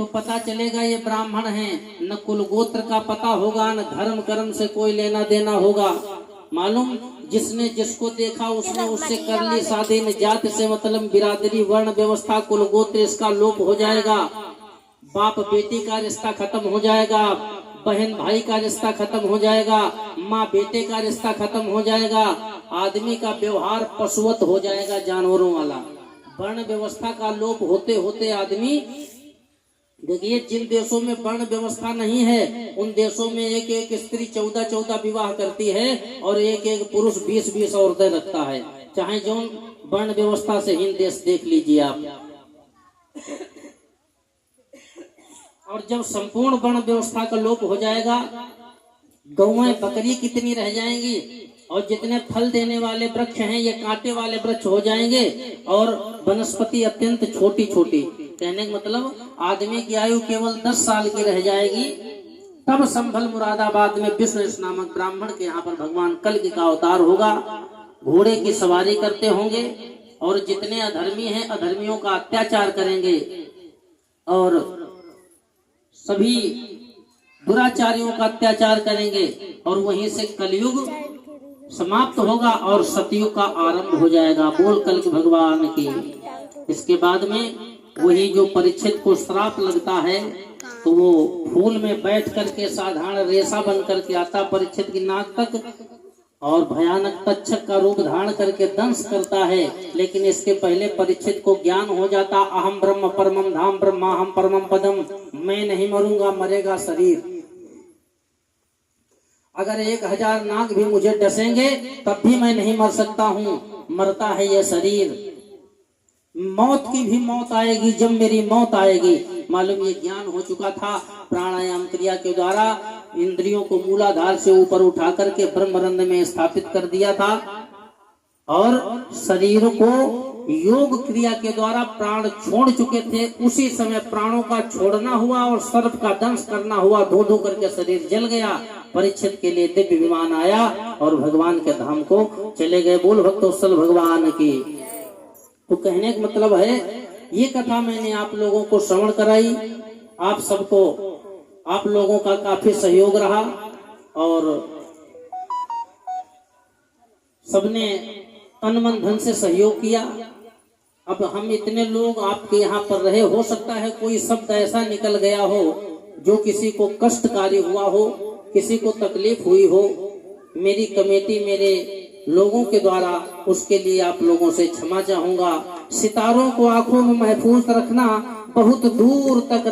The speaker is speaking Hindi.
तो पता चलेगा ये ब्राह्मण हैं। न कुल गोत्र का पता होगा, न धर्म कर्म से कोई लेना देना होगा। मालूम, जिसने जिसको देखा उसने उससे कर ली शादी। न जात से मतलब बिरादरी, वर्ण व्यवस्था, कुल गोत्र इसका लोप हो जाएगा। बाप बेटी का रिश्ता खत्म हो जाएगा, बहन भाई का रिश्ता खत्म हो जाएगा, माँ बेटे का रिश्ता खत्म हो जाएगा। आदमी का व्यवहार पशुवत हो जाएगा, जानवरों वाला। वर्ण व्यवस्था का लोप होते होते आदमी, देखिए जिन देशों में वर्ण व्यवस्था नहीं है उन देशों में एक एक स्त्री 14-14 विवाह करती है और एक एक पुरुष 20-20 औरतें रखता है। चाहे जो वर्ण व्यवस्था से हीन देश देख लीजिए आप। और जब संपूर्ण वर्ण व्यवस्था का लोप हो जाएगा, गौएं बकरी कितनी रह जाएंगी, और जितने फल देने वाले वृक्ष हैं ये कांटे वाले वृक्ष हो जाएंगे, और वनस्पति अत्यंत छोटी छोटी। कहने का मतलब आदमी की आयु केवल 10 साल की रह जाएगी। तब संभल मुरादाबाद में विष्णु नामक ब्राह्मण के यहाँ पर भगवान कल्कि का अवतार होगा। घोड़े की सवारी करते होंगे और जितने अधर्मी हैं अधर्मियों का अत्याचार करेंगे और सभी दुराचारियों का अत्याचार करेंगे, और वहीं से कलयुग समाप्त होगा और सतयुग का आरंभ हो जाएगा। बोल कल्कि भगवान की। इसके बाद में वही जो परीक्षित को श्राप लगता है तो वो फूल में बैठ करके साधारण रेशा बन करके आता परीक्षित की नाक तक, और भयानक तक्षक का रूप धारण करके दंश करता है। लेकिन इसके पहले परीक्षित को ज्ञान हो जाता, अहम ब्रह्म परमम धाम ब्रह्माहम परमम पदम, मैं नहीं मरूंगा, मरेगा शरीर। अगर 1000 नाग भी मुझे डसेंगे तब भी मैं नहीं मर सकता हूँ, मरता है ये शरीर। मौत की भी मौत आएगी जब मेरी मौत आएगी। मालूम ये ज्ञान हो चुका था। प्राणायाम क्रिया के द्वारा इंद्रियों को मूलाधार से ऊपर उठा करके ब्रह्मरंध्र में स्थापित कर दिया था, और शरीर को योग क्रिया के द्वारा प्राण छोड़ चुके थे। उसी समय प्राणों का छोड़ना हुआ और सर्प का दंश करना हुआ। धो धो करके शरीर जल गया। परीक्षित के लिए दिव्य विमान आया और भगवान के धाम को चले गए। बोल भक्तोत्सल भगवान की। तो कहने का मतलब है, ये कथा मैंने आप लोगों को श्रवण कराई। आप सबको, आप लोगों का काफी सहयोग रहा और सबने तन मन धन से सहयोग किया। अब हम इतने लोग आपके यहाँ पर रहे, हो सकता है कोई शब्द ऐसा निकल गया हो जो किसी को कष्टकारी हुआ हो, किसी को तकलीफ हुई हो। मेरी कमेटी, मेरे लोगों के द्वारा, उसके लिए आप लोगों से क्षमा चाहूंगा। सितारों को आंखों में महफूज रखना, बहुत दूर तक